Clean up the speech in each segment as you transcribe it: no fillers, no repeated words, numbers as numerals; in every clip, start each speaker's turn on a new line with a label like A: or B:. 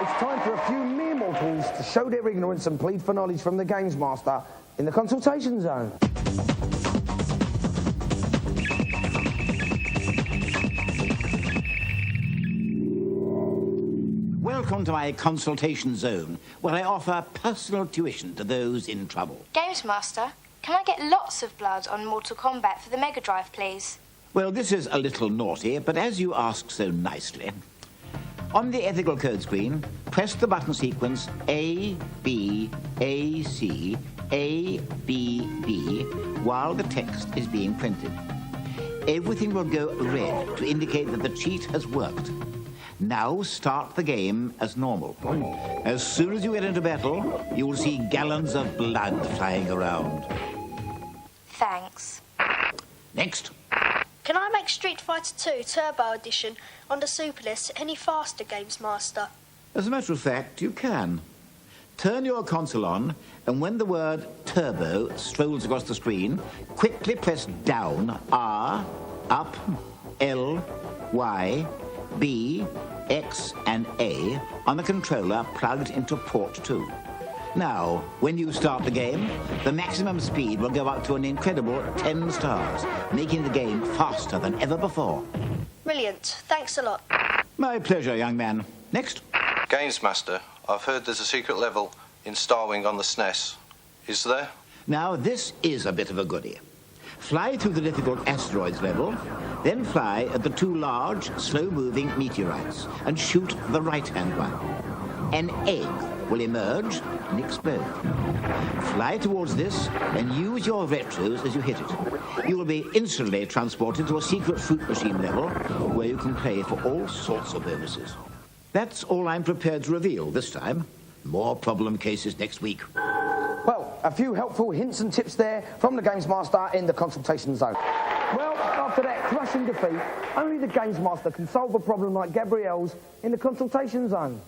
A: It's time for a few mere mortals to show their ignorance and plead for knowledge from the Games Master in the Consultation Zone.
B: Welcome to my Consultation Zone, where I offer personal tuition to those in trouble.
C: Games Master, can I get lots of blood on Mortal Kombat for the Mega Drive, please?
B: Well, this is a little naughty, but as you ask so nicely, on the ethical code screen, press the button sequence A, B, A, C, A, B, B, while the text is being printed. Everything will go red to indicate that the cheat has worked. Now start the game as normal. As soon as you get into battle, you will see gallons of blood flying around.
C: Thanks.
B: Next.
D: Can I make Street Fighter 2 Turbo Edition on the Super NES any faster, Games Master?
B: As a matter of fact, you can. Turn your console on, and when the word Turbo strolls across the screen, quickly press down, R, up, L, Y, B, X, and A on the controller plugged into port 2. Now, when you start the game, the maximum speed will go up to an incredible 10 stars, making the game faster than ever before.
D: Brilliant. Thanks a lot.
B: My pleasure, young man. Next.
E: Games Master, I've heard there's a secret level in Starwing on the SNES. Is there?
B: Now, this is a bit of a goodie. Fly through the difficult asteroids level, then fly at the two large, slow-moving meteorites and shoot the right-hand one. An egg will emerge and explode. Fly towards this and use your retros as you hit it. You will be instantly transported to a secret fruit machine level where you can play for all sorts of bonuses. That's all I'm prepared to reveal this time. More problem cases next week.
A: Well, a few helpful hints and tips there from the Games Master in the Consultation Zone. Well, after that crushing defeat, only the Games Master can solve a problem like Gabrielle's in the Consultation Zone.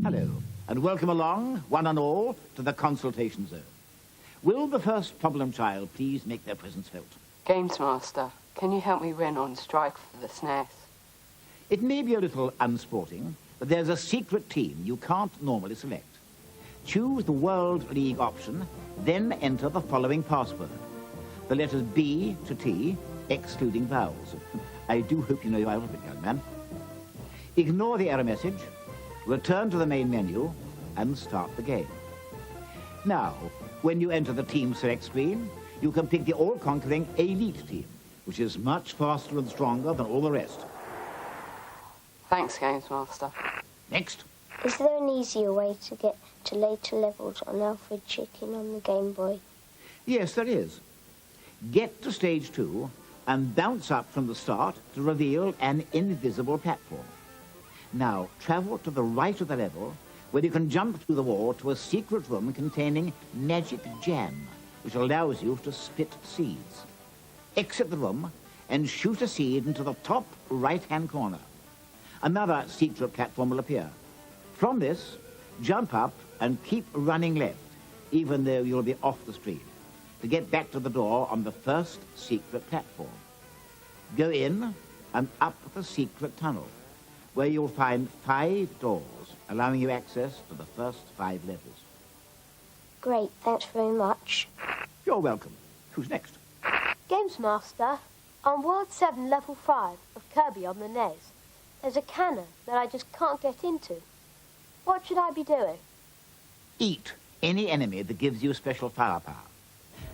B: Hello, and welcome along, one and all, to the Consultation Zone. Will the first problem child please make their presence felt?
F: Games Master, can you help me win on Strike for the SNES?
B: It may be a little unsporting, but there's a secret team you can't normally select. Choose the World League option, then enter the following password. The letters B to T, excluding vowels. I do hope you know your alphabet, young man. Ignore the error message, return to the main menu, and start the game. Now, when you enter the team select screen, you can pick the all-conquering elite team, which is much faster and stronger than all the rest.
F: Thanks, Games Master.
B: Next.
G: Is there an easier way to get to later levels on Alfred Chicken on the Game Boy?
B: Yes, there is. Get to stage 2 and bounce up from the start to reveal an invisible platform. Now, travel to the right of the level, where you can jump through the wall to a secret room containing magic jam, which allows you to spit seeds. Exit the room and shoot a seed into the top right-hand corner. Another secret platform will appear. From this, jump up and keep running left, even though you'll be off the screen, to get back to the door on the first secret platform. Go in and up the secret tunnel, where you'll find 5 doors, allowing you access to the first 5 levels.
G: Great, thanks very much.
B: You're welcome. Who's next?
H: Games Master, on World 7 Level 5 of Kirby on the NES, there's a cannon that I just can't get into. What should I be doing?
B: Eat any enemy that gives you special firepower.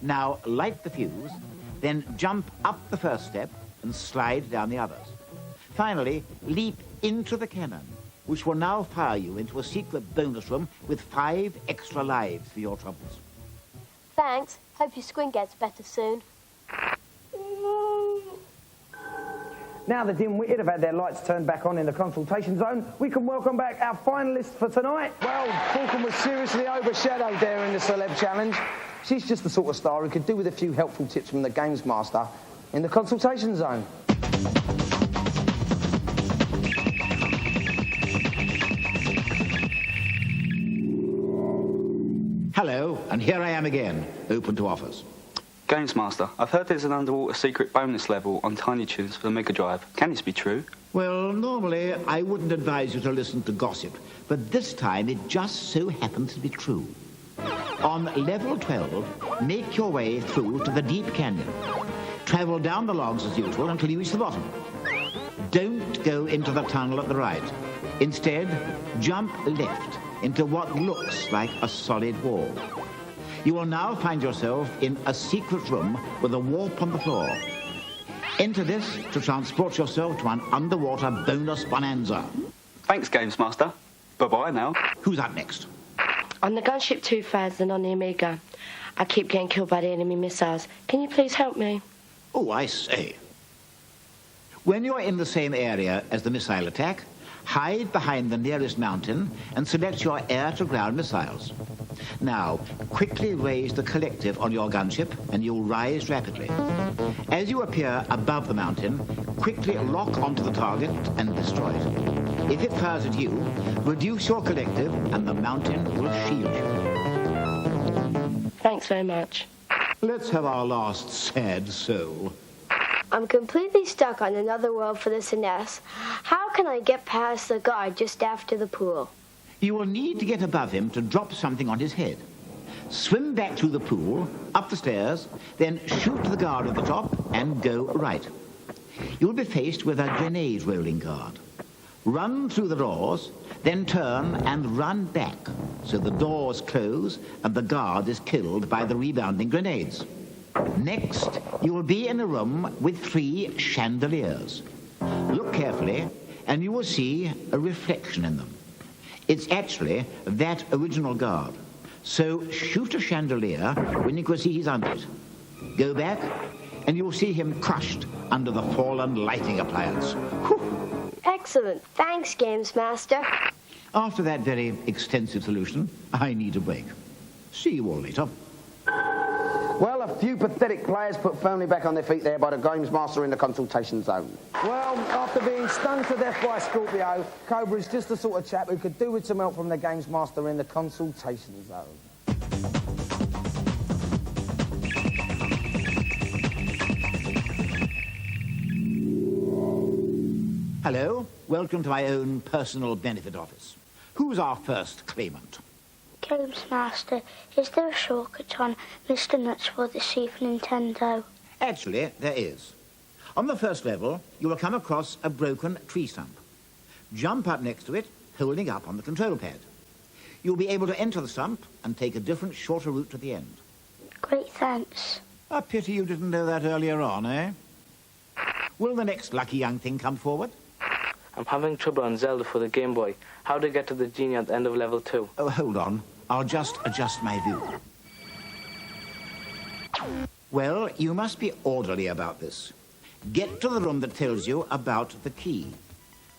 B: Now light the fuse, then jump up the first step and slide down the others. Finally, leap into the cannon, which will now fire you into a secret bonus room with 5 extra lives for your troubles.
H: Thanks. Hope your squint gets better soon.
A: Now the dim-witted have had their lights turned back on in the Consultation Zone, we can welcome back our finalists for tonight. Well, Falcon was seriously overshadowed there in the Celeb Challenge. She's just the sort of star who could do with a few helpful tips from the Games Master in the Consultation Zone.
B: Hello, and here I am again, open to offers.
I: GamesMaster, I've heard there's an underwater secret bonus level on Tiny Toons for the Mega Drive. Can this be true?
B: Well, normally I wouldn't advise you to listen to gossip, but this time it just so happens to be true. On level 12, make your way through to the deep canyon. Travel down the logs as usual until you reach the bottom. Don't go into the tunnel at the right. Instead, jump left into what looks like a solid wall. You will now find yourself in a secret room with a warp on the floor. Enter this to transport yourself to an underwater bonus bonanza.
I: Thanks, GamesMaster. Bye-bye now.
B: Who's up next?
J: On the gunship 2000 on the Amiga, I keep getting killed by the enemy missiles. Can you please help me?
B: Oh, I say. When you're in the same area as the missile attack, hide behind the nearest mountain and select your air-to-ground missiles. Now, quickly raise the collective on your gunship and you'll rise rapidly. As you appear above the mountain, quickly lock onto the target and destroy it. If it fires at you, reduce your collective and the mountain will shield you.
J: Thanks very much.
B: Let's have our last sad soul.
H: I'm completely stuck on another world for the SNES. How can I get past the guard just after the pool?
B: You will need to get above him to drop something on his head. Swim back through the pool, up the stairs, then shoot the guard at the top and go right. You'll be faced with a grenade rolling guard. Run through the doors, then turn and run back so the doors close and the guard is killed by the rebounding grenades. Next, you will be in a room with 3 chandeliers. Look carefully, and you will see a reflection in them. It's actually that original guard. So shoot a chandelier when you can see he's under it. Go back, and you will see him crushed under the fallen lighting appliance. Whew.
H: Excellent. Thanks, GamesMaster.
B: After that very extensive solution, I need a break. See you all later.
A: Well, a few pathetic players put firmly back on their feet there by the GamesMaster in the consultation zone. Well, after being stung to death by Scorpio, Cobra's just the sort of chap who could do with some help from the GamesMaster in the consultation zone.
B: Hello, welcome to my own personal benefit office. Who's our first claimant?
G: GamesMaster, is there a shortcut on Mr. Nuts for the Super Nintendo?
B: Actually, there is. On the first level, you will come across a broken tree stump. Jump up next to it, holding up on the control pad. You'll be able to enter the stump and take a different, shorter route to the end.
G: Great, thanks.
B: A pity you didn't know that earlier on, eh? Will the next lucky young thing come forward?
K: I'm having trouble on Zelda for the Game Boy. How to get to the genie at the end of level 2?
B: Oh, hold on. I'll just adjust my view. Well, you must be orderly about this. Get to the room that tells you about the key.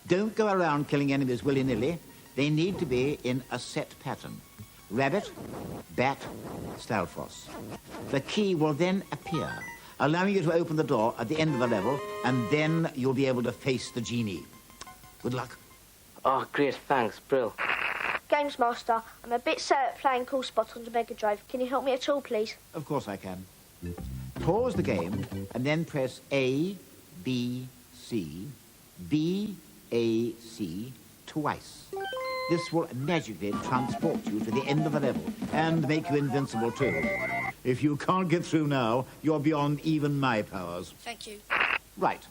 B: Don't go around killing enemies willy-nilly. They need to be in a set pattern. Rabbit, bat, Stalfos. The key will then appear, allowing you to open the door at the end of the level, and then you'll be able to face the genie. Good luck.
K: Oh, great, thanks, Brill.
D: GamesMaster, I'm a bit sad at playing Cool Spot on the Mega Drive. Can you help me at all, please?
B: Of course I can. Pause the game and then press A, B, C, B, A, C twice. This will magically transport you to the end of the level and make you invincible too. If you can't get through now, you're beyond even my powers.
D: Thank you.
B: Right.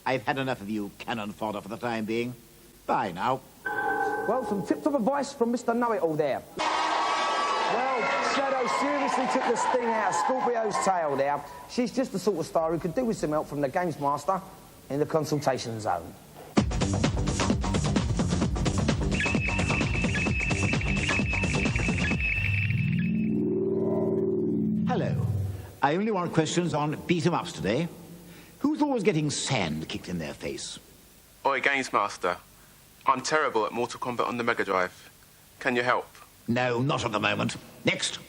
B: I've had enough of you cannon fodder for the time being. Bye now.
A: Well, some tips of advice from Mr. Know-It-All there. Well, Shadow seriously took the sting out of Scorpio's tail there. She's just the sort of star who could do with some help from the GamesMaster in the consultation zone.
B: Hello. I only want questions on beat-em-ups today. Who's always getting sand kicked in their face?
L: Oi, GamesMaster. I'm terrible at Mortal Kombat on the Mega Drive. Can you help?
B: No, not at the moment. Next.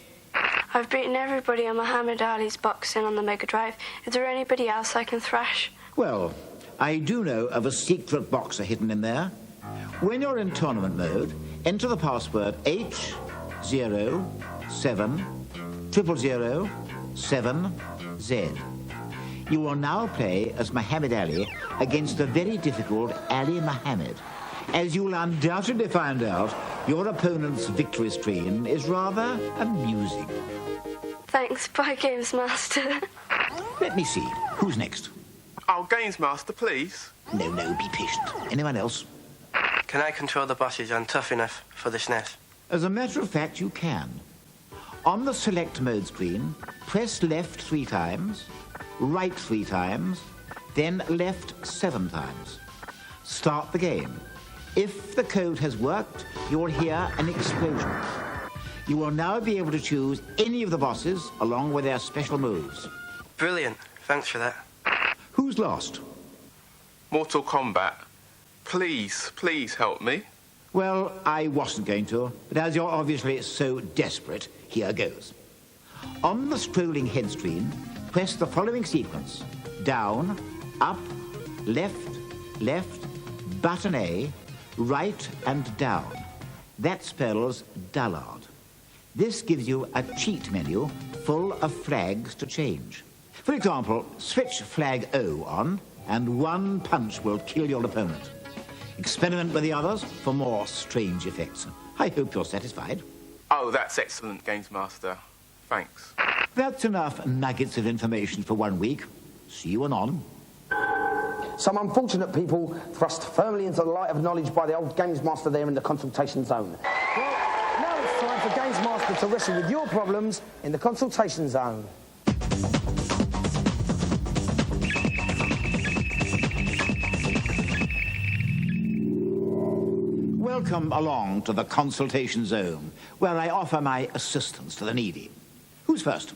M: I've beaten everybody on Muhammad Ali's boxing on the Mega Drive. Is there anybody else I can thrash?
B: Well, I do know of a secret boxer hidden in there. When you're in tournament mode, enter the password H070007 Z. You will now play as Muhammad Ali against the very difficult Ali Muhammad. As you'll undoubtedly find out, your opponent's victory screen is rather amusing.
M: Thanks, bye, GamesMaster.
B: Let me see. Who's next?
L: Oh, GamesMaster, please.
B: No, be patient. Anyone else?
N: Can I control the bosses on tough enough for the SNES?
B: As a matter of fact, you can. On the select mode screen, press left 3 times, right 3 times, then left 7 times. Start the game. If the code has worked, you will hear an explosion. You will now be able to choose any of the bosses along with their special moves.
N: Brilliant. Thanks for that.
B: Who's lost?
L: Mortal Kombat. Please help me.
B: Well, I wasn't going to, but as you're obviously so desperate, here goes. On the scrolling head screen, press the following sequence. Down, up, left, button A, right and down. That spells dullard. This gives you a cheat menu full of flags to change. For example, switch flag O on, and 1 punch will kill your opponent. Experiment with the others for more strange effects. I hope you're satisfied.
L: Oh, that's excellent, GamesMaster. Thanks.
B: That's enough nuggets of information for 1 week. See you anon.
A: Some unfortunate people thrust firmly into the light of knowledge by the old GamesMaster there in the consultation zone. Well, now it's time for GamesMaster to wrestle with your problems in the consultation zone.
B: Welcome along to the consultation zone, where I offer my assistance to the needy. Who's first?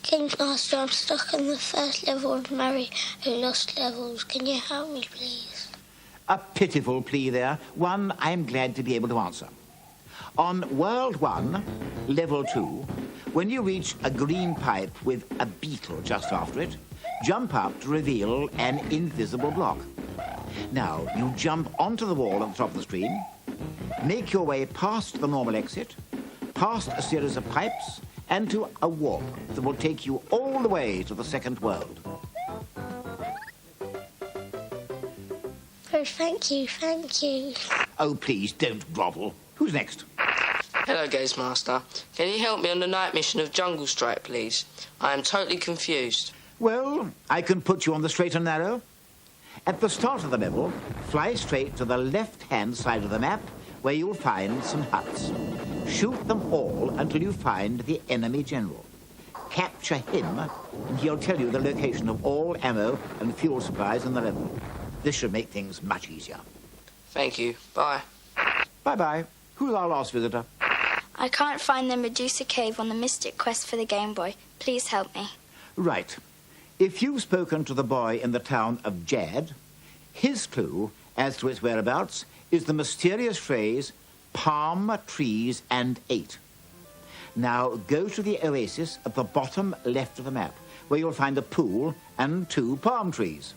G: GamesMaster, I'm stuck in the first level of Mary who lost levels. Can you help me, please?
B: A pitiful plea there, one I'm glad to be able to answer. On World 1, Level 2, when you reach a green pipe with a beetle just after it, jump up to reveal an invisible block. Now, you jump onto the wall at the top of the screen, make your way past the normal exit, past a series of pipes, and to a warp that will take you all the way to the second world.
G: Oh, thank you.
B: Oh, please, don't grovel. Who's next?
F: Hello, GamesMaster. Can you help me on the night mission of Jungle Strike, please? I am totally confused.
B: Well, I can put you on the straight and narrow. At the start of the level, fly straight to the left-hand side of the map, where you'll find some huts. Shoot them all until you find the enemy general. Capture him, and he'll tell you the location of all ammo and fuel supplies in the level. This should make things much easier.
F: Thank you. Bye.
B: Bye-bye. Who's our last visitor?
C: I can't find the Medusa Cave on the Mystic Quest for the Game Boy. Please help me.
B: Right. If you've spoken to the boy in the town of Jad, his clue as to its whereabouts is the mysterious phrase, palm trees and 8. Now go to the oasis at the bottom left of the map, where you'll find a pool and 2 palm trees.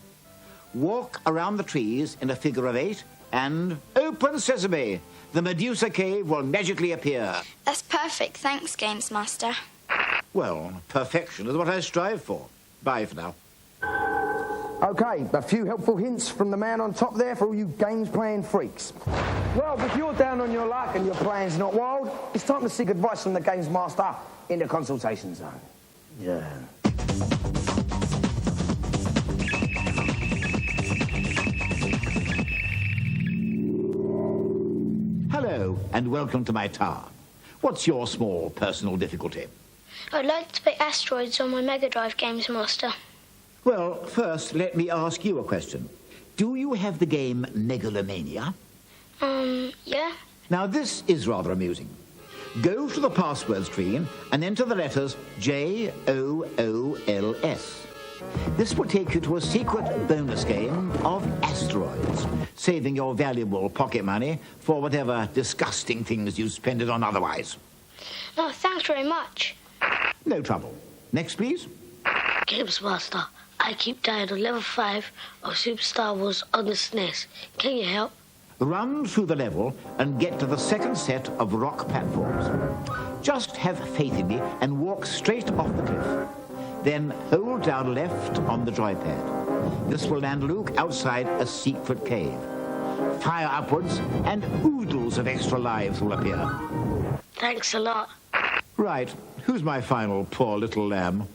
B: Walk around the trees in a figure of 8 and open sesame. The Medusa Cave will magically appear.
C: That's perfect. Thanks, GamesMaster.
B: Well, perfection is what I strive for. Bye for now.
A: OK, a few helpful hints from the man on top there for all you games-playing freaks. Well, if you're down on your luck and your plan's not wild, it's time to seek advice from the GamesMaster in the consultation zone. Yeah.
B: Hello, and welcome to my tower. What's your small personal difficulty?
G: I'd like to play Asteroids on my Mega Drive, GamesMaster.
B: Well, first, let me ask you a question. Do you have the game Megalomania?
G: Yeah.
B: Now, this is rather amusing. Go to the password screen and enter the letters JOOLS. This will take you to a secret bonus game of asteroids, saving your valuable pocket money for whatever disgusting things you spend it on otherwise.
G: Oh, thanks very much.
B: No trouble. Next, please.
O: GamesMaster, I keep dying on level 5 of Super Star Wars on the SNES. Can you help?
B: Run through the level and get to the second set of rock platforms. Just have faith in me and walk straight off the cliff. Then hold down left on the joypad. This will land Luke outside a secret cave. Fire upwards, and oodles of extra lives will appear.
O: Thanks a lot.
B: Right, who's my final poor little lamb?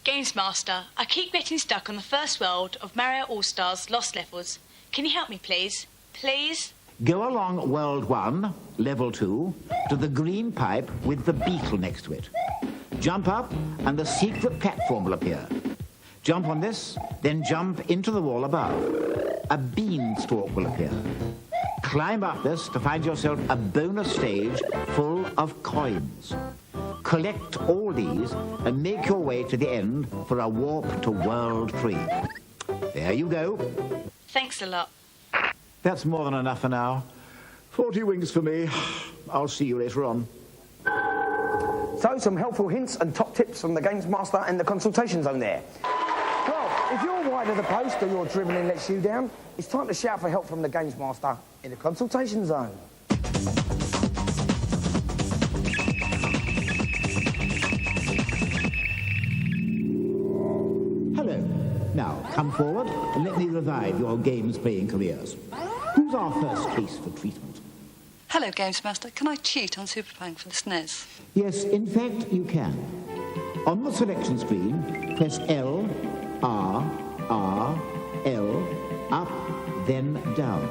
P: GamesMaster, I keep getting stuck on the first world of Mario All-Stars Lost Levels. Can you help me, please? Please?
B: Go along World 1, Level 2, to the green pipe with the beetle next to it. Jump up, and the secret platform will appear. Jump on this, then jump into the wall above. A beanstalk will appear. Climb up this to find yourself a bonus stage full of coins. Collect all these and make your way to the end for a warp to World 3. There you go.
P: Thanks a lot.
B: That's more than enough for now. 40 wings for me. I'll see you later on.
A: So, some helpful hints and top tips from the GamesMaster and the Consultation Zone there. Well, if you're wide of the post or your dribbling lets you down, it's time to shout for help from the GamesMaster in the Consultation Zone.
B: Hello. Now, come forward and let me revive your games playing careers. Who's our first case for treatment?
Q: Hello, GamesMaster. Can I cheat on Super Playing for the SNES?
B: Yes, in fact, you can. On the selection screen, press L, R, L, up, then down.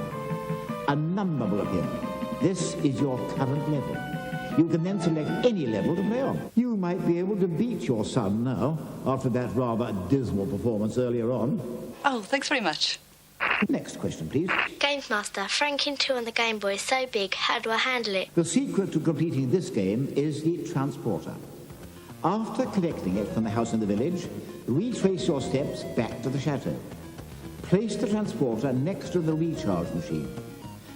B: A number will appear. This is your current level. You can then select any level to play on. You might be able to beat your son now, after that rather dismal performance earlier on.
Q: Oh, thanks very much.
B: Next question, please.
D: GamesMaster, Franken 2 on the Game Boy is so big, how do I handle it?
B: The secret to completing this game is the transporter. After collecting it from the house in the village, retrace your steps back to the chateau. Place the transporter next to the recharge machine.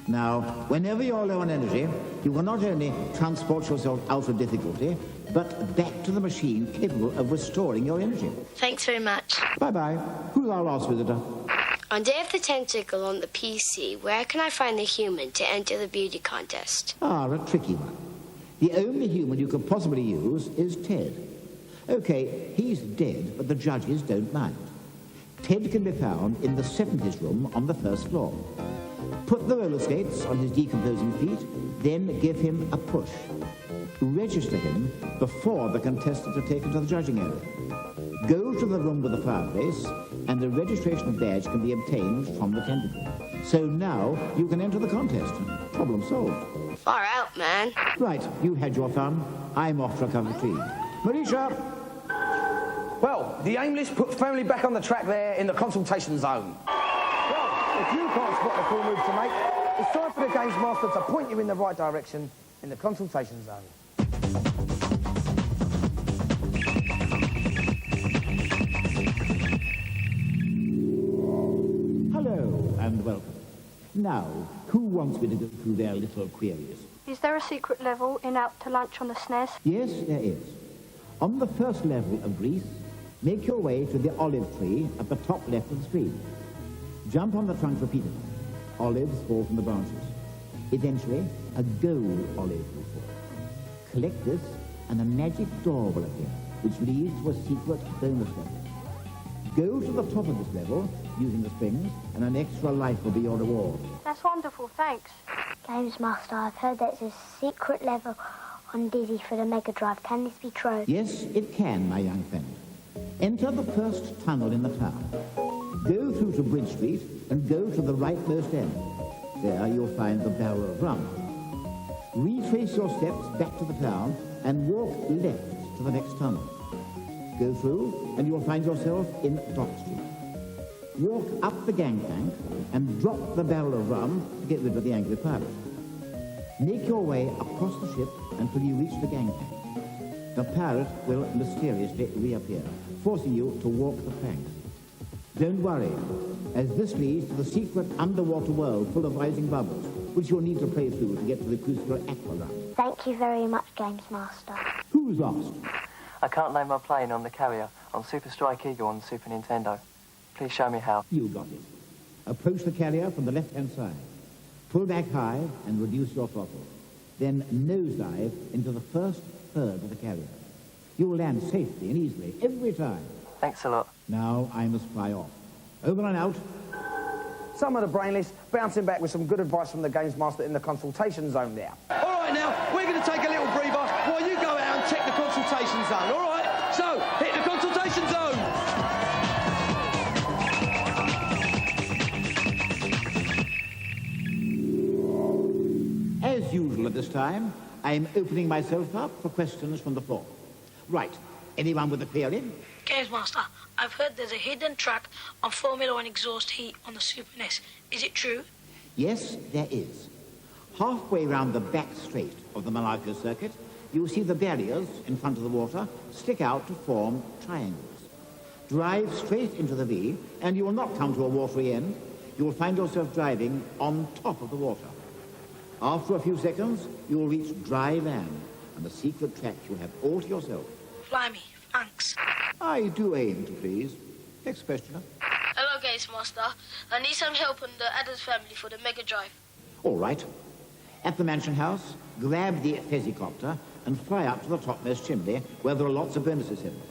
B: Now, whenever you're low on energy, you will not only transport yourself out of difficulty, but back to the machine capable of restoring your energy.
D: Thanks very much.
B: Bye-bye. Who's our last visitor?
D: On Day of the Tentacle on the PC, where can I find the human to enter the beauty contest?
B: Ah, a tricky one. The only human you could possibly use is Ted. Okay, he's dead, but the judges don't mind. Ted can be found in the 70s room on the first floor. Put the roller skates on his decomposing feet, then give him a push. Register him before the contestants are taken to the judging area. Go to the room with the fireplace, and the registration badge can be obtained from the tentacle. So now you can enter the contest. Problem solved.
D: Far out, man.
B: Right, you had your fun. I'm off for a cup of tea. Marisha!
A: Well, the aim list put family back on the track there in the Consultation Zone. Well, if you can't spot the cool moves to make, it's time for the GamesMaster to point you in the right direction in the Consultation Zone.
B: And welcome. Now, who wants me to go through their little queries?
M: Is there a secret level in Out to Lunch on the SNES?
B: Yes, there is. On the first level of Greece, make your way to the olive tree at the top left of the screen. Jump on the trunk repeatedly. Olives fall from the branches. Eventually, a gold olive will fall. Collect this, and a magic door will appear, which leads to a secret bonus level. Go to the top of this level, using the springs, and an extra life will be your reward.
M: That's wonderful, thanks.
G: GamesMaster, I've heard there's a secret level on Dizzy for the Mega Drive. Can this be true?
B: Yes, it can, my young friend. Enter the first tunnel in the town. Go through to Bridge Street and go to the rightmost end. There you'll find the Barrel of Rum. Retrace your steps back to the town and walk left to the next tunnel. Go through, and you'll find yourself in Dock Street. Walk up the gangplank and drop the Barrel of Rum to get rid of the angry pirate. Make your way across the ship until you reach the gangplank. The pirate will mysteriously reappear, forcing you to walk the planks. Don't worry, as this leads to the secret underwater world full of rising bubbles, which you'll need to play through to get to the Crucible Aqua Run.
G: Thank you very much, GamesMaster.
B: Who's lost?
N: I can't land my plane on the carrier on Super Strike Eagle on Super Nintendo. Please show me how.
B: You got it. Approach the carrier from the left-hand side. Pull back high and reduce your throttle. Then nosedive into the first third of the carrier. You'll land safely and easily every time.
N: Thanks a lot.
B: Now I must fly off. Over and out.
A: Some of the brainless bouncing back with some good advice from the GamesMaster in the consultation zone there.
R: All right, now, we're going to take a little breather while you go out and check the consultation zone, all right? So, hit the consultation zone.
B: As usual at this time, I'm opening myself up for questions from the floor. Right. Anyone with a query?
O: GamesMaster, I've heard there's a hidden track on Formula 1 exhaust heat on the Super NES. Is it true?
B: Yes, there is. Halfway round the back straight of the Monaco circuit, you'll see the barriers in front of the water stick out to form triangles. Drive straight into the V, and you will not come to a watery end. You will find yourself driving on top of the water. After a few seconds, you will reach dry land, and the secret track you'll have all to yourself.
O: Fly me. Thanks.
B: I do aim to please. Next questioner.
D: Hello, GamesMaster. I need some help on the Addams Family for the Mega Drive.
B: All right. At the mansion house, grab the Fezzicopter and fly up to the topmost chimney where there are lots of bonuses hidden.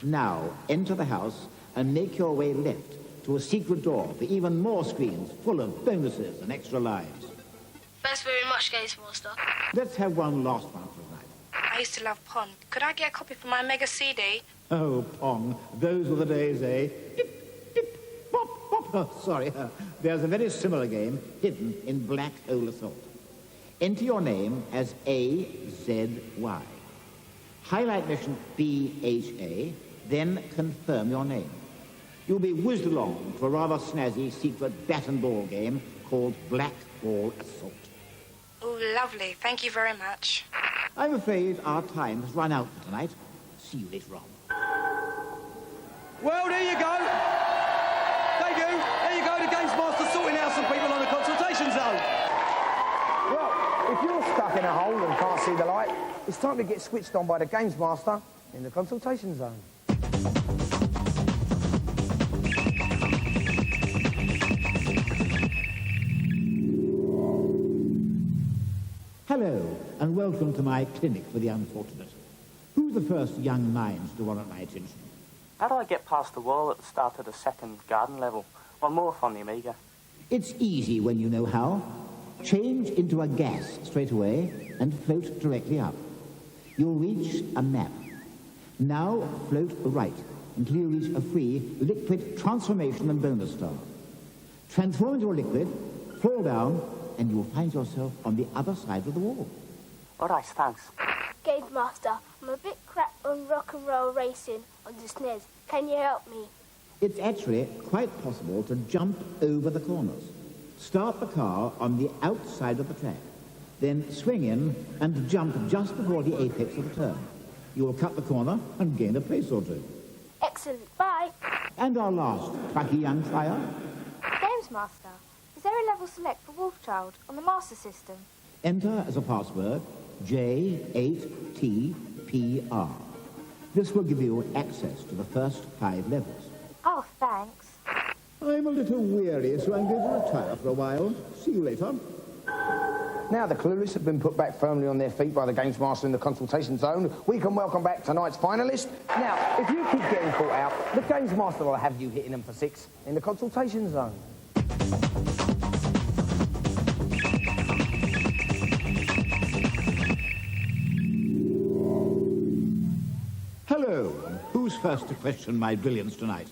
B: Now, enter the house and make your way left to a secret door for even more screens full of bonuses and extra lives.
D: Thanks very much, GamesMaster.
B: Let's have one last one for tonight.
C: I used to love Pong. Could I get a copy for my Mega CD?
B: Oh, Pong, those were the days, eh? Dip, dip, pop, pop. Oh, sorry, there's a very similar game hidden in Black Hole Assault. Enter your name as AZY. Highlight mission BHA, then confirm your name. You'll be whizzed along to a rather snazzy secret bat and ball game called Black Hole Assault.
C: Oh, lovely. Thank you very much.
B: I'm afraid our time has run out for tonight. See you later on.
R: Well, there you go. Thank you. There you go, the GamesMaster sorting out some people on the consultation zone.
A: Well, if you're stuck in a hole and can't see the light, it's time to get switched on by the GamesMaster in the consultation zone.
B: Hello, and welcome to my clinic for the unfortunate. Who's the first young minds to warrant my attention?
N: How do I get past the wall at the start of the second garden level? One more on the Amiga.
B: It's easy when you know how. Change into a gas straight away and float directly up. You'll reach a map. Now float right until you reach a free liquid transformation and bonus star. Transform into a liquid, fall down, and you will find yourself on the other side of the wall.
N: All right, thanks.
G: GamesMaster, I'm a bit crap on rock and roll racing on the SNES. Can you help me?
B: It's actually quite possible to jump over the corners. Start the car on the outside of the track, then swing in and jump just before the apex of the turn. You will cut the corner and gain a place or two.
G: Excellent. Bye.
B: And our last plucky young trier.
C: GamesMaster, is there a level select for Wolfchild on the Master System?
B: Enter as a password J8TPR. This will give you access to the first 5 levels.
C: Oh, thanks.
B: I'm a little weary, so I'm going to retire for a while. See you later.
A: Now the clueless have been put back firmly on their feet by the GamesMaster in the consultation zone, we can welcome back tonight's finalist. Now, if you keep getting caught out, the GamesMaster will have you hitting them for 6 in the consultation zone.
B: Hello. Who's first to question my brilliance tonight?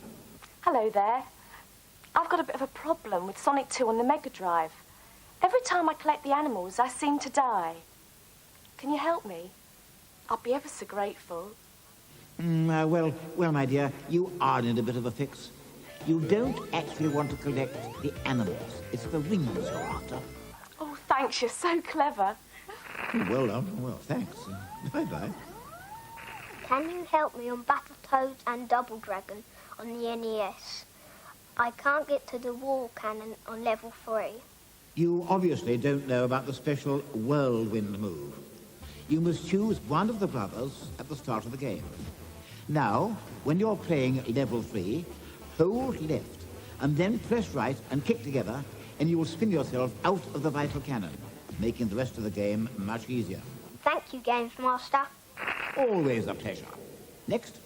J: Hello there. I've got a bit of a problem with Sonic 2 on the Mega Drive. Every time I collect the animals, I seem to die. Can you help me? I'll be ever so grateful.
B: Well, my dear, you are in a bit of a fix. You don't actually want to collect the animals. It's the rings you're after.
J: Oh, thanks. You're so clever.
B: Well done. Well, thanks. Bye-bye.
G: Can you help me on Battletoads and Double Dragon on the NES? I can't get to the wall cannon on level 3.
B: You obviously don't know about the special whirlwind move. You must choose one of the brothers at the start of the game. Now, when you're playing level 3, hold left and then press right and kick together, and you will spin yourself out of the vital cannon, making the rest of the game much easier.
G: Thank you, GamesMaster.
B: Always a pleasure. Next.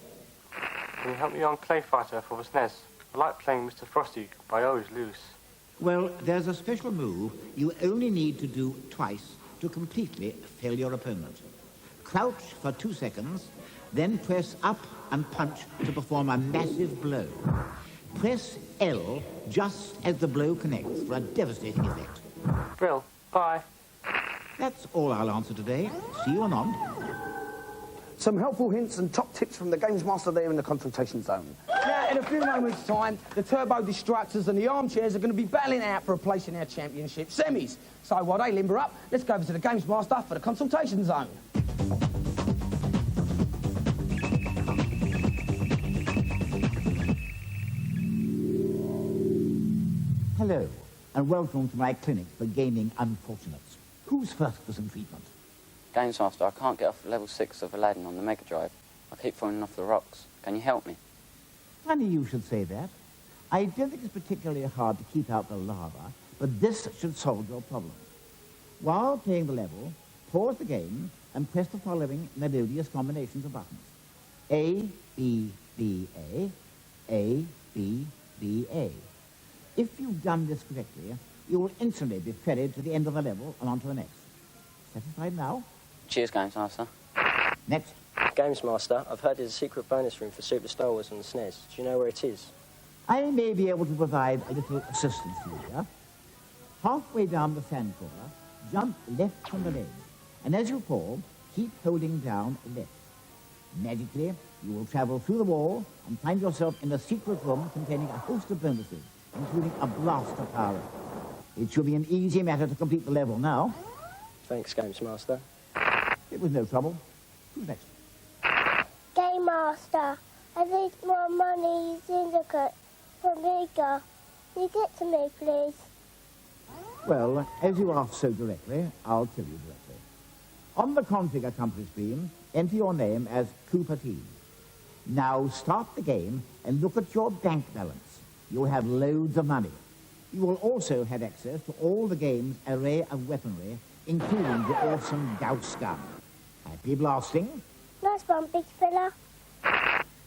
S: Can you help me on Clay Fighter for the SNES? I like playing Mr. Frosty, but I always lose.
B: Well, there's a special move you only need to do twice to completely fail your opponent. Crouch for 2 seconds, then press up and punch to perform a massive blow. Press L just as the blow connects for a devastating effect.
S: Brill, bye.
B: That's all I'll answer today. See you anon.
A: Some helpful hints and top tips from the GamesMaster there in the consultation zone. Now, in a few moments' time, the Turbo Destructors and the Armchairs are going to be battling out for a place in our championship semis. So while they limber up, let's go over to the GamesMaster for the consultation zone.
B: Hello, and welcome to my clinic for gaming unfortunates. Who's first for some treatment?
T: GamesMaster, I can't get off level 6 of Aladdin on the Mega Drive. I keep falling off the rocks. Can you help me?
B: Funny you should say that. I don't think it's particularly hard to keep out the lava, but this should solve your problem. While playing the level, pause the game and press the following melodious combinations of buttons. A, B, B, A, B, B, A. If you've done this correctly, you will instantly be ferried to the end of the level and on to the next. Satisfied now?
T: Cheers, GamesMaster.
B: Next.
U: GamesMaster, I've heard there's a secret bonus room for Super Star Wars on the SNES. Do you know where it is?
B: I may be able to provide a little assistance to you here. Halfway down the sand corner, jump left from the ledge, and as you fall, keep holding down left. Magically, you will travel through the wall and find yourself in a secret room containing a host of bonuses, including a blaster power. It should be an easy matter to complete the level now.
U: Thanks, GamesMaster.
B: It was no trouble. Who's next?
G: GamesMaster, I need more money syndicate for Mega. Can you get to me, please?
B: Well, as you asked so directly, I'll tell you directly. On the configure company screen, enter your name as Cooper T. Now start the game and look at your bank balance. You'll have loads of money. You will also have access to all the game's array of weaponry, including the awesome Gauss gun. Happy blasting.
G: Nice one, big fella.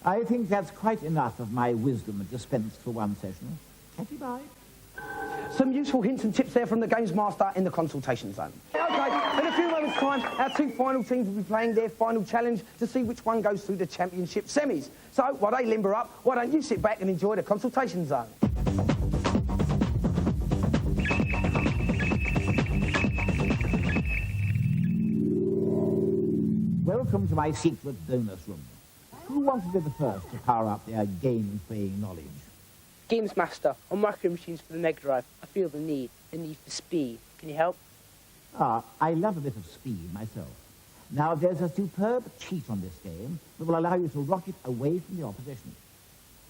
B: I think that's quite enough of my wisdom dispensed for one session. Happy bye.
A: Some useful hints and tips there from the GamesMaster in the consultation zone. Okay, in a few moments' time, our two final teams will be playing their final challenge to see which one goes through the championship semis. So, while they limber up, why don't you sit back and enjoy the consultation zone?
B: Welcome to my secret bonus room. Who wants to be the first to power up their game-playing knowledge?
K: GamesMaster, on micro machines for the Mega Drive, I feel the need for speed. Can you help?
B: I love a bit of speed myself. Now, there's a superb cheat on this game that will allow you to rocket away from the opposition.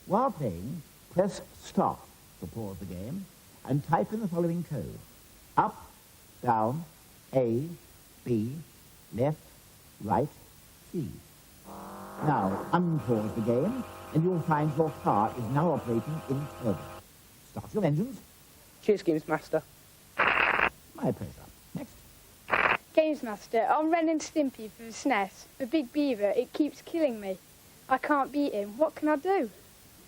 B: While playing, press stop to pause the game and type in the following code. Up, down, A, B, left, right, C. Now, unpause the game, and you'll find your car is now operating in turbo. Start your engines.
K: Cheers, GamesMaster.
B: My pleasure. Next.
V: GamesMaster, I'm Ren and Stimpy for the SNES. The big beaver, it keeps killing me. I can't beat him. What can I do?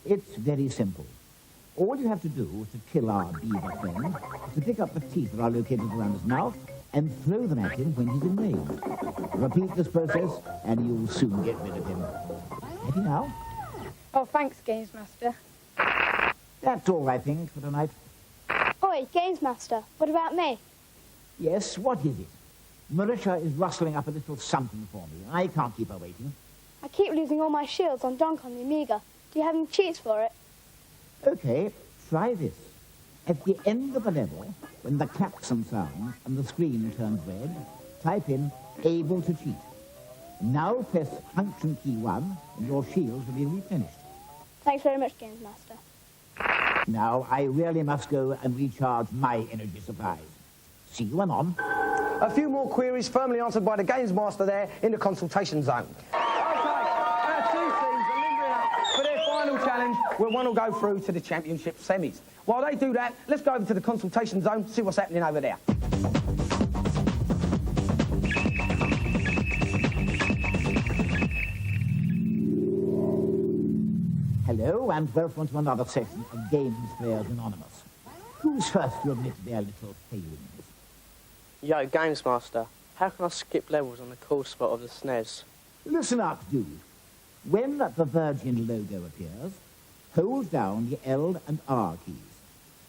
B: It's very simple. All you have to do to kill our beaver friend is to pick up the teeth that are located around his mouth and throw them at him when he's in range. Repeat this process, and you'll soon get rid of him. Happy now?
V: Oh, thanks, GamesMaster.
B: That's all, I think, for tonight.
V: Oi, GamesMaster, what about me?
B: Yes, what is it? Marisha is rustling up a little something for me. I can't keep her waiting.
V: I keep losing all my shields on Dunk on the Amiga. Do you have any cheats for it?
B: Okay, try this. At the end of the level, when the klaxon sounds and the screen turns red, type in able to cheat. Now press function key 1 and your shields will be replenished.
V: Thanks very much, GamesMaster.
B: Now I really must go and recharge my energy supplies. See you anon.
A: A few more queries firmly answered by the GamesMaster there in the consultation zone. Okay, our two teams are limbering up for their final challenge, where one will go through to the championship semis. While they do that, let's go over to the consultation zone, see what's happening over there.
B: Hello, and welcome to another session of Games Players Anonymous. Who's first to admit their little failings?
K: Yo, GamesMaster, how can I skip levels on the cool spot of the SNES?
B: Listen up, dude. When the Virgin logo appears, hold down the L and R keys.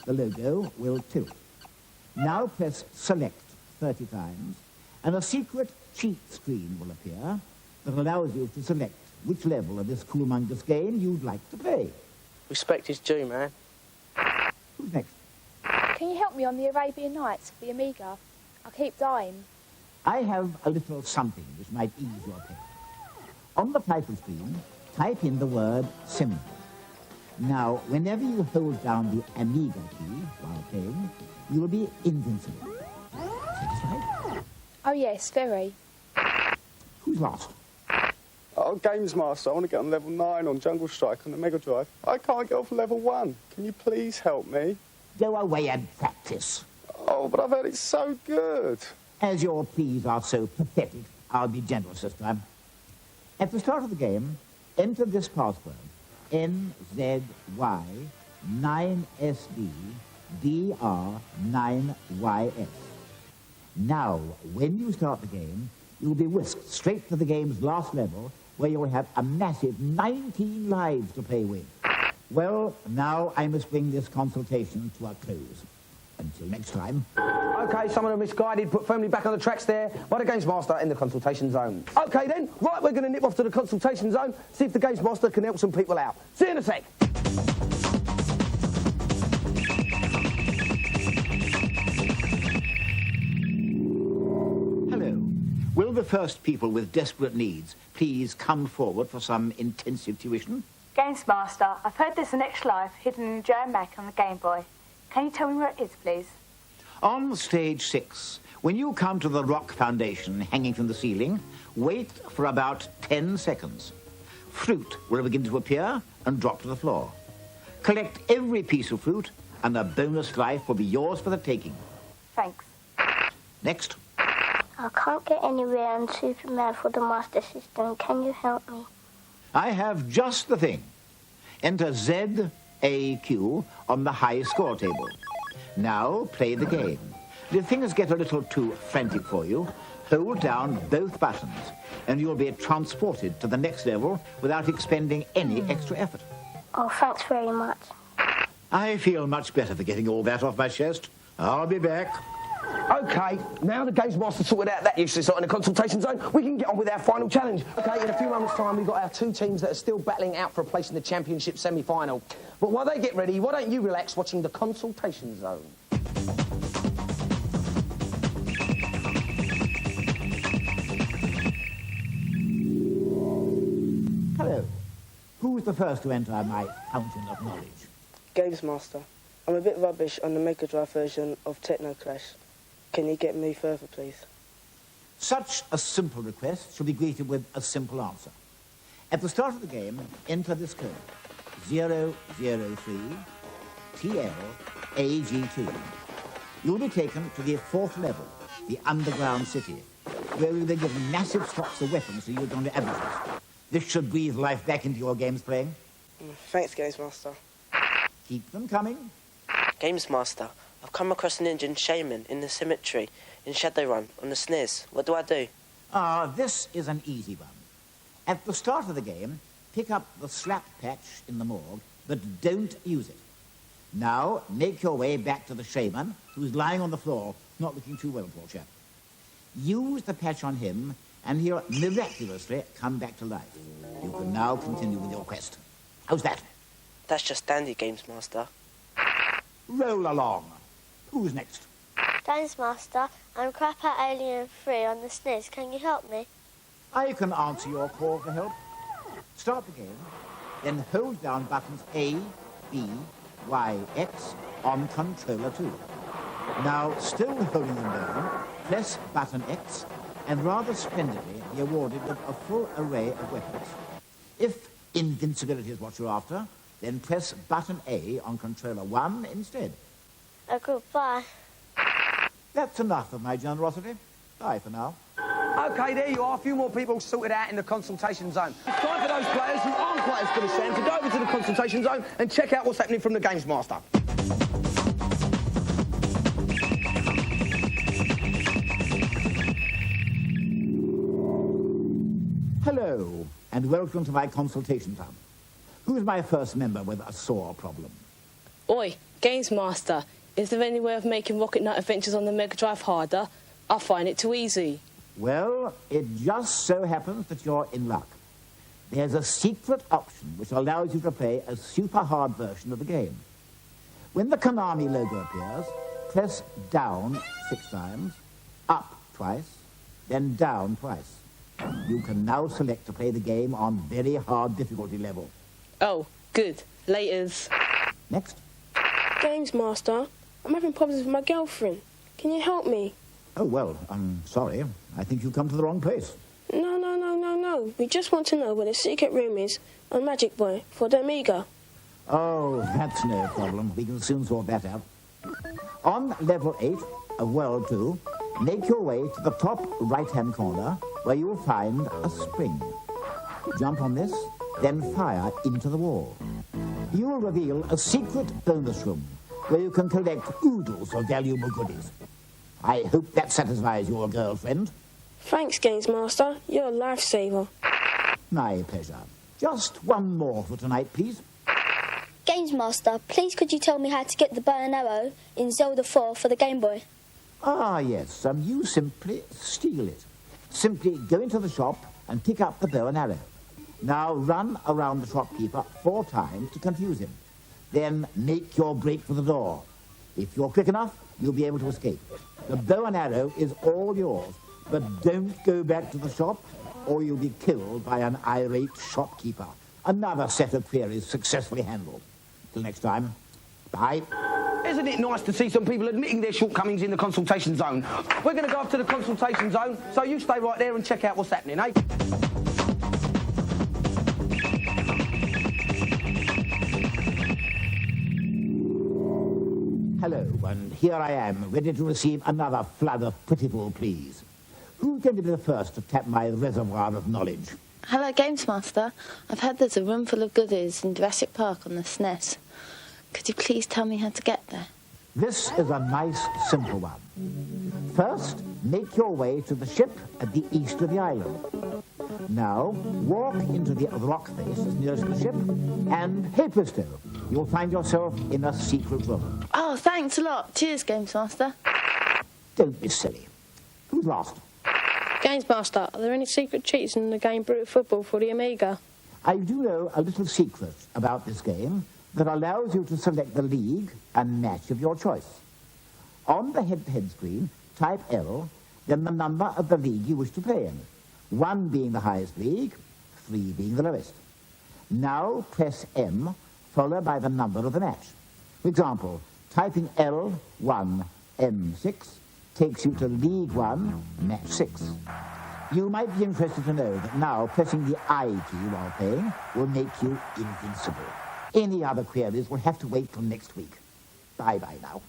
B: The logo will tilt. Now press Select 30 times, and a secret cheat screen will appear that allows you to select which level of this coolmongous game you'd like to play.
K: Respect is due, man.
B: Who's next?
V: Can you help me on the Arabian Nights for the Amiga? I keep dying.
B: I have a little something which might ease your pain. On the title screen, type in the word symbol. Now, whenever you hold down the Amiga key while playing, you will be invincible. Satisfied?
V: Oh yes, very.
B: Who's lost?
E: Oh, GamesMaster, I want to get on level 9 on Jungle Strike on the Mega Drive. I can't get off level 1. Can you please help me?
B: Go away and practice.
E: Oh, but I've heard it's so good.
B: As your pleas are so pathetic, I'll be generous this time. At the start of the game, enter this password, NZY9SDDR9YS. Now, when you start the game, you'll be whisked straight to the game's last level, where you'll have a massive 19 lives to play with. Well, now I must bring this consultation to a close. Until next time.
A: OK, some of them misguided, put firmly back on the tracks there by the GamesMaster in the consultation zone. OK then, right, we're going to nip off to the consultation zone, see if the GamesMaster can help some people out. See you in a sec.
B: Hello. Will the first people with desperate needs please come forward for some intensive tuition?
J: GamesMaster, I've heard there's an extra life hidden in the Joe Mac on the Game Boy. Can you tell me where it is, please?
B: On stage 6, when you come to the rock foundation hanging from the ceiling, wait for about 10 seconds. Fruit will begin to appear and drop to the floor. Collect every piece of fruit, and a bonus life will be yours for the taking.
J: Thanks.
B: Next.
G: I can't get anywhere on Superman for the Master System. Can you help me?
B: I have just the thing. Enter ZAQ on the high score table. Now play the game. If things get a little too frantic for you, hold down both buttons and you'll be transported to the next level without expending any extra effort.
G: Oh, thanks very much.
B: I feel much better for getting all that off my chest. I'll be back.
A: OK, now the GamesMaster sorted out that useless lot in the consultation zone, we can get on with our final challenge. OK, in a few moments' time, we've got our two teams that are still battling out for a place in the championship semi-final. But while they get ready, why don't you relax watching the consultation zone?
B: Hello. Who's the first to enter my fountain of knowledge?
K: GamesMaster, I'm a bit rubbish on the Mega Drive version of Techno Clash. Can you get me further, please?
B: Such a simple request shall be greeted with a simple answer. At the start of the game, enter this code, 003 TLAG2. You'll be taken to the 4th level, the underground city, where you'll be given massive stocks of weapons to use on the adversaries. This should breathe life back into your games playing.
K: Thanks, GamesMaster.
B: Keep them coming.
I: GamesMaster, I've come across an Indian shaman in the cemetery in Shadowrun on the SNES. What do I do?
B: This is an easy one. At the start of the game, pick up the slap patch in the morgue, but don't use it. Now, make your way back to the shaman, who's lying on the floor, not looking too well, poor chap. Use the patch on him, and he'll miraculously come back to life. You can now continue with your quest. How's that?
I: That's just dandy, GamesMaster.
B: Roll along. Who's next?
G: GamesMaster, I'm crap at Alien 3 on the SNES. Can you help me?
B: I can answer your call for help. Start the game, then hold down buttons A, B, Y, X on controller 2. Now, still holding them down, press button X and rather splendidly be awarded with a full array of weapons. If invincibility is what you're after, then press button A on controller 1 instead.
G: Goodbye.
B: That's enough of my generosity. Bye for now.
A: OK, there you are. A few more people sorted out in the consultation zone. It's time for those players who aren't quite as good as Sam to go over to the consultation zone and check out what's happening from the GamesMaster.
B: Hello, and welcome to my consultation time. Who's my first member with a sore problem?
H: Oi, GamesMaster, is there any way of making Rocket Knight Adventures on the Mega Drive harder? I find it too easy.
B: Well, it just so happens that you're in luck. There's a secret option which allows you to play a super hard version of the game. When the Konami logo appears, press down 6 times, up twice, then down twice. You can now select to play the game on very hard difficulty level.
H: Oh, good. Laters.
B: Next.
L: GamesMaster, I'm having problems with my girlfriend. Can you help me?
B: Oh, well, I'm sorry. I think you've come to the wrong place.
L: No. We just want to know where the secret room is on Magic Boy for the Amiga.
B: Oh, that's no problem. We can soon sort that out. On level 8 of World 2, make your way to the top right-hand corner where you'll find a spring. Jump on this, then fire into the wall. You'll reveal a secret bonus room where you can collect oodles of valuable goodies. I hope that satisfies your girlfriend.
L: Thanks, GamesMaster. You're a lifesaver.
B: My pleasure. Just one more for tonight, please.
G: GamesMaster, please could you tell me how to get the bow and arrow in Zelda 4 for the Game Boy?
B: Ah, yes. You simply steal it. Simply go into the shop and pick up the bow and arrow. Now run around the shopkeeper 4 times to confuse him. Then make your break for the door. If you're quick enough, you'll be able to escape. The bow and arrow is all yours, but don't go back to the shop or you'll be killed by an irate shopkeeper. Another set of queries successfully handled. Till next time, bye.
A: Isn't it nice to see some people admitting their shortcomings in the consultation zone? We're going to go up to the consultation zone, so you stay right there and check out what's happening, eh?
B: Hello, and here I am, ready to receive another flood of pitiful pleas. Who's going to be the first to tap my reservoir of knowledge?
W: Hello, GamesMaster. I've heard there's a room full of goodies in Jurassic Park on the SNES. Could you please tell me how to get there?
B: This is a nice, simple one. First, make your way to the ship at the east of the island. Now, walk into the rock face that's nearest the ship, and hey presto, you'll find yourself in a secret room.
W: Oh, thanks a lot. Cheers, GamesMaster.
B: Don't be silly. Who's last?
L: GamesMaster, are there any secret cheats in the game Brutal Football for the Amiga?
B: I do know a little secret about this game that allows you to select the league and match of your choice. On the head-to-head screen, type L, then the number of the league you wish to play in. 1 being the highest league, 3 being the lowest. Now press M, followed by the number of the match. For example, typing L1, M6 takes you to League 1, Match 6. You might be interested to know that now pressing the I key while playing will make you invincible. Any other queries will have to wait till next week. Bye-bye now.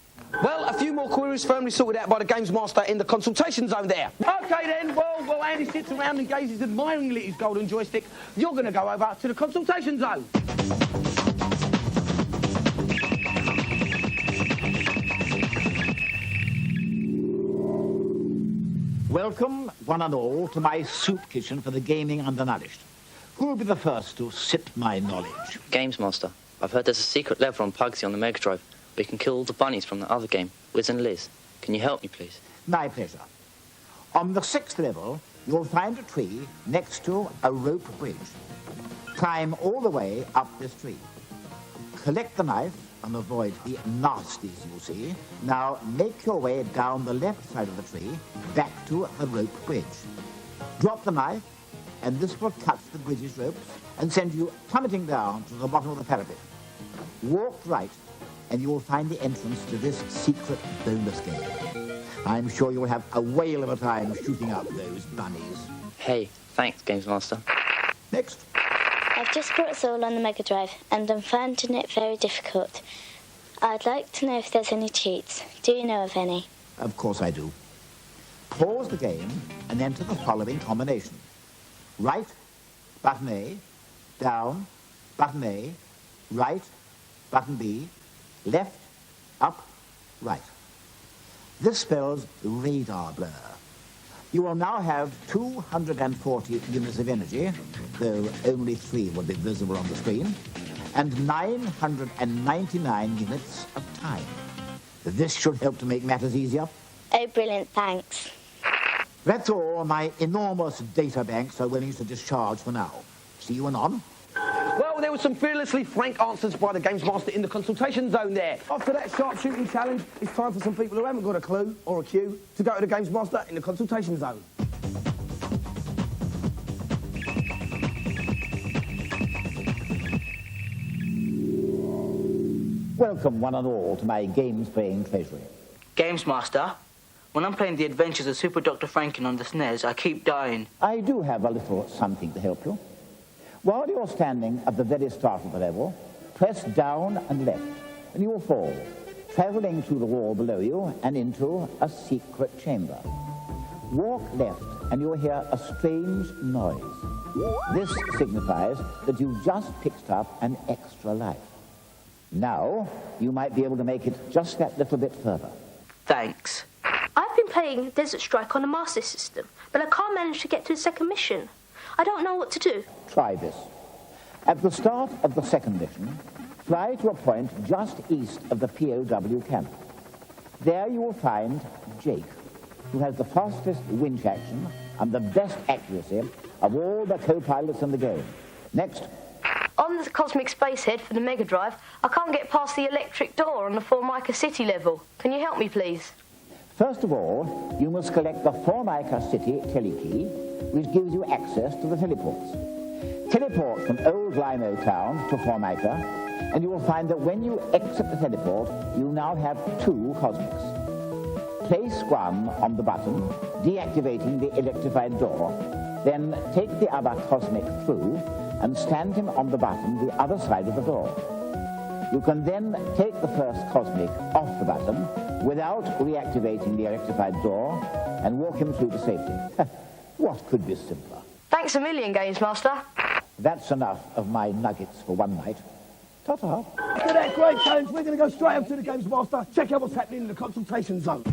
A: Well, a few more queries firmly sorted out by the GamesMaster in the consultation zone there. OK, then, well, Andy sits around and gazes admiringly at his golden joystick. You're going to go over to the consultation zone.
B: Welcome, one and all, to my soup kitchen for the gaming undernourished. Who will be the first to sip my knowledge?
X: GamesMaster, I've heard there's a secret level on Pugsy on the Mega Drive where you can kill all the bunnies from the other game, Wiz and Liz. Can you help me, please?
B: My pleasure. On the 6th level, you'll find a tree next to a rope bridge. Climb all the way up this tree. Collect the knife and avoid the nasties you see. Now make your way down the left side of the tree, back to the rope bridge. Drop the knife, and this will cut the bridge's ropes and send you plummeting down to the bottom of the parapet. Walk right, and you will find the entrance to this secret bonus game. I'm sure you will have a whale of a time shooting up those bunnies.
X: Hey, thanks, GamesMaster.
B: Next.
G: I've just brought us all on the Mega Drive, and I'm finding it very difficult. I'd like to know if there's any cheats. Do you know of any?
B: Of course I do. Pause the game and enter the following combination. Right, button A, down, button A, right, button B, left, up, right. This spells radar blur. You will now have 240 units of energy, though only 3 will be visible on the screen, and 999 units of time. This should help to make matters easier.
G: Oh, brilliant, thanks.
B: That's all my enormous data banks are willing to discharge for now. See you anon.
A: Well, there were some fearlessly frank answers by the GamesMaster in the consultation zone there. After that sharpshooting challenge, it's time for some people who haven't got a clue or a cue to go to the GamesMaster in the consultation zone.
B: Welcome one and all to my games-playing treasury.
F: GamesMaster, when I'm playing the adventures of Super Dr. Franken on the SNES, I keep dying.
B: I do have a little something to help you. While you're standing at the very start of the level, press down and left, and you will fall, travelling through the wall below you and into a secret chamber. Walk left, and you'll hear a strange noise. This signifies that you've just picked up an extra life. Now, you might be able to make it just that little bit further.
F: Thanks.
D: I've been playing Desert Strike on the Master System, but I can't manage to get to the second mission. I don't know what to do.
B: Try this. At the start of the second mission, fly to a point just east of the POW camp. There you will find Jake, who has the fastest winch action and the best accuracy of all the co-pilots in the game. Next.
D: On the Cosmic Spacehead for the Mega Drive, I can't get past the electric door on the Formica City level. Can you help me, please?
B: First of all, you must collect the Formica City telekey, which gives you access to the teleports. Teleport from Old Limo Town to Formica, and you will find that when you exit the teleport, you now have 2 cosmics. Place one on the button, deactivating the electrified door, then take the other cosmic through and stand him on the button the other side of the door. You can then take the first cosmic off the button without reactivating the electrified door and walk him through to safety. What could be simpler?
D: Thanks a million, GamesMaster.
B: That's enough of my nuggets for one night. Ta-ta.
A: After that great challenge, we're going to go straight up to the GamesMaster, check out what's happening in the consultation zone.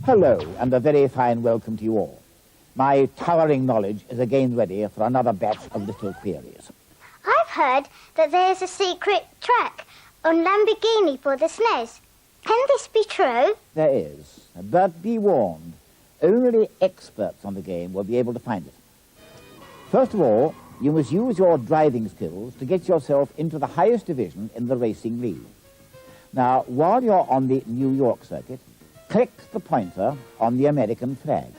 B: Hello, and a very fine welcome to you all. My towering knowledge is again ready for another batch of little queries.
G: I've heard that there's a secret track on Lamborghini for the SNES. Can this be true?
B: There is, but be warned, only experts on the game will be able to find it. First of all, you must use your driving skills to get yourself into the highest division in the racing league. Now, while you're on the New York circuit, click the pointer on the American flag.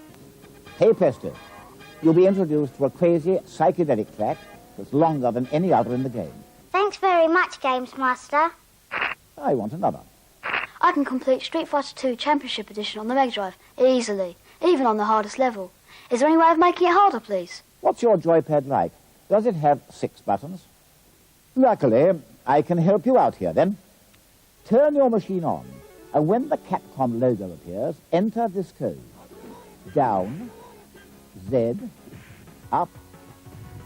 B: Hey presto, you'll be introduced to a crazy psychedelic track that's longer than any other in the game.
G: Thanks very much, GamesMaster.
B: I want another.
M: I can complete Street Fighter 2 Championship Edition on the Mega Drive easily, even on the hardest level. Is there any way of making it harder, please?
B: What's your joypad like? Does it have 6 buttons? Luckily, I can help you out here then. Turn your machine on, and when the Capcom logo appears, enter this code. Down, Z, up,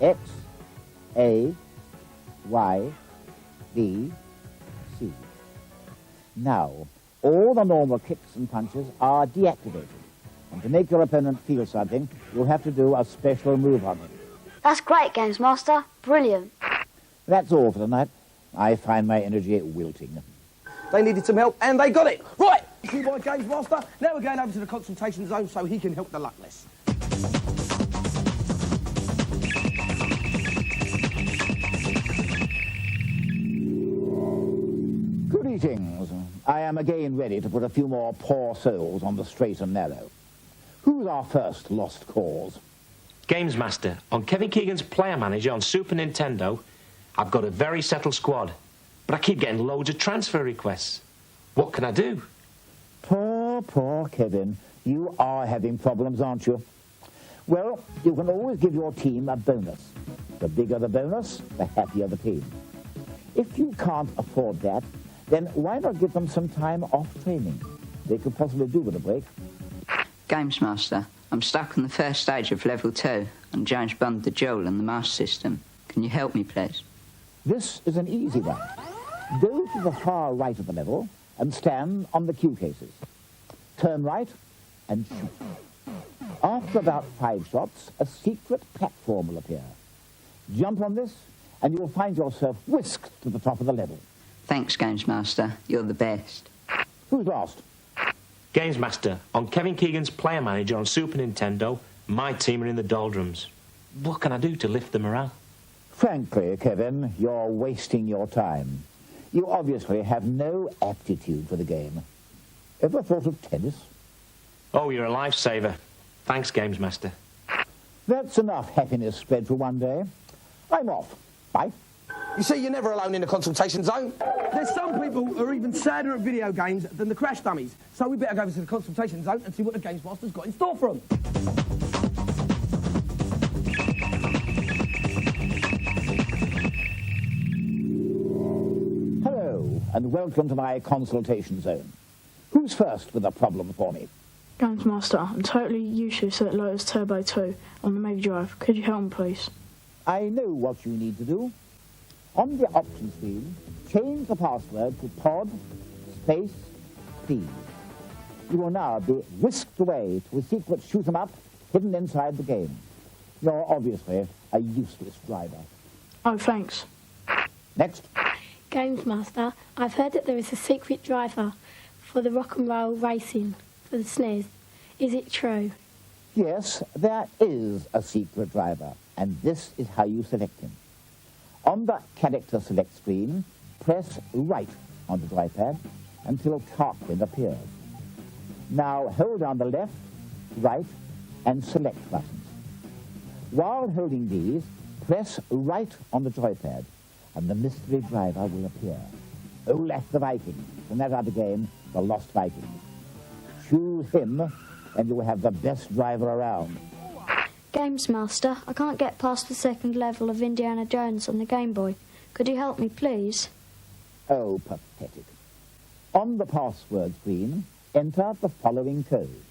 B: X, A, Y, B, C. Now, all the normal kicks and punches are deactivated. And to make your opponent feel something, you'll have to do a special move on him.
M: That's great, GamesMaster. Brilliant.
B: That's all for tonight. I find my energy wilting.
A: They needed some help, and they got it. Right, see my GamesMaster. Now we're going over to the consultation zone so he can help the luckless.
B: Greetings. I am again ready to put a few more poor souls on the straight and narrow. Who's our first lost cause?
P: GamesMaster. On Kevin Keegan's Player Manager on Super Nintendo, I've got a very settled squad, but I keep getting loads of transfer requests. What can I do?
B: Poor Kevin. You are having problems, aren't you? Well, you can always give your team a bonus. The bigger the bonus, the happier the team. If you can't afford that, then why not give them some time off training? They could possibly do with a break.
N: GamesMaster, I'm stuck on the first stage of level 2 on James Bond the Jewel and the Master System. Can you help me, please?
B: This is an easy one. Go to the far right of the level and stand on the cue cases. Turn right and shoot. After about 5 shots, a secret platform will appear. Jump on this, and you will find yourself whisked to the top of the level.
N: Thanks, GamesMaster. You're the best.
B: Who's last?
P: GamesMaster, on Kevin Keegan's Player Manager on Super Nintendo, my team are in the doldrums. What can I do to lift the morale?
B: Frankly, Kevin, you're wasting your time. You obviously have no aptitude for the game. Ever thought of tennis?
P: Oh, you're a lifesaver. Thanks, GamesMaster.
B: That's enough happiness spread for one day. I'm off. Bye.
A: You see, you're never alone in the consultation zone. There's some people who are even sadder at video games than the crash dummies. So we better go over to the consultation zone and see what the GamesMaster's got in store for them.
B: Hello, and welcome to my consultation zone. Who's first with a problem for me?
L: GamesMaster, I'm totally useless at Lotus Turbo 2 on the Mega Drive. Could you help me, please?
B: I know what you need to do. On the option screen, change the password to pod space please. You will now be whisked away to a secret shoot-'em-up hidden inside the game. You're obviously a useless driver.
L: Oh, thanks.
B: Next.
O: GamesMaster, I've heard that there is a secret driver for the rock and roll racing for the SNES. Is it true?
B: Yes, there is a secret driver, and this is how you select him. On the character select screen, press right on the joypad until Tarquin appears. Now hold down the left, right, and select buttons. While holding these, press right on the joypad, and the mystery driver will appear. Olaf the Viking, from that other game, The Lost Vikings. Choose him, and you will have the best driver around.
M: GamesMaster, I can't get past the second level of Indiana Jones on the Game Boy. Could you help me, please?
B: Oh, pathetic. On the password screen, enter the following code.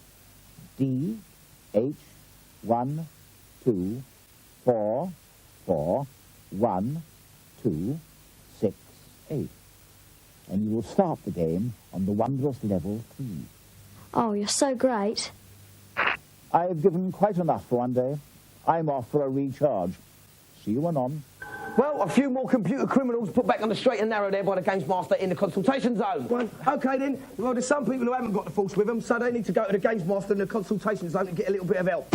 B: DH124412268. And you will start the game on the wondrous level 3.
M: Oh, you're so great.
B: I've given quite enough for one day. I'm off for a recharge. See you anon.
A: Well, a few more computer criminals put back on the straight and narrow there by the GamesMaster in the consultation zone. Well, OK, then. Well, there's some people who haven't got the force with them, so they need to go to the GamesMaster in the consultation zone and get a little bit of help.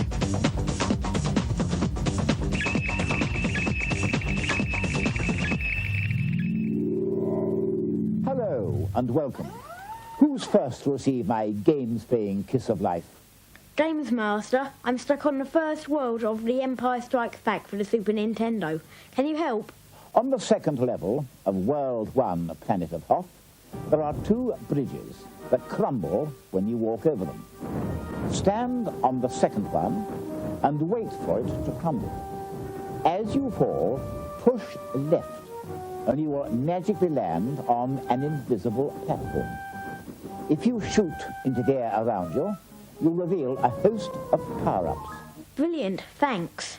B: Hello, and welcome. Who's first to receive my games-paying kiss of life?
O: GamesMaster, I'm stuck on the first world of The Empire Strikes Back for the Super Nintendo. Can you help?
B: On the second level of World 1, Planet of Hoth, there are 2 bridges that crumble when you walk over them. Stand on the second one and wait for it to crumble. As you fall, push left, and you will magically land on an invisible platform. If you shoot into the air around you, you'll reveal a host of power-ups.
O: Brilliant, thanks.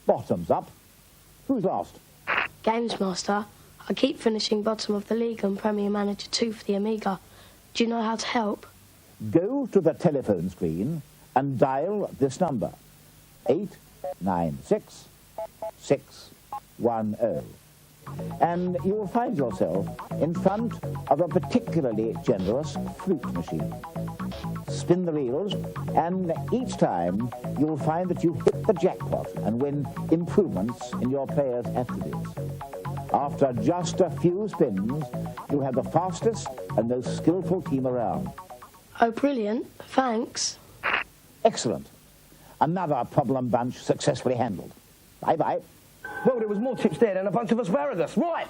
B: Bottoms up. Who's last?
D: GamesMaster, I keep finishing bottom of the league on Premier Manager 2 for the Amiga. Do you know how to help?
B: Go to the telephone screen and dial this number, 896-610. And you will find yourself in front of a particularly generous flute machine. Spin the reels, and each time you will find that you hit the jackpot and win improvements in your player's attributes. After just a few spins, you'll have the fastest and most skillful team around.
D: Oh, brilliant. Thanks.
B: Excellent. Another problem bunch successfully handled. Bye-bye.
A: Well, there was more tips there than a bunch of asparagus. Right.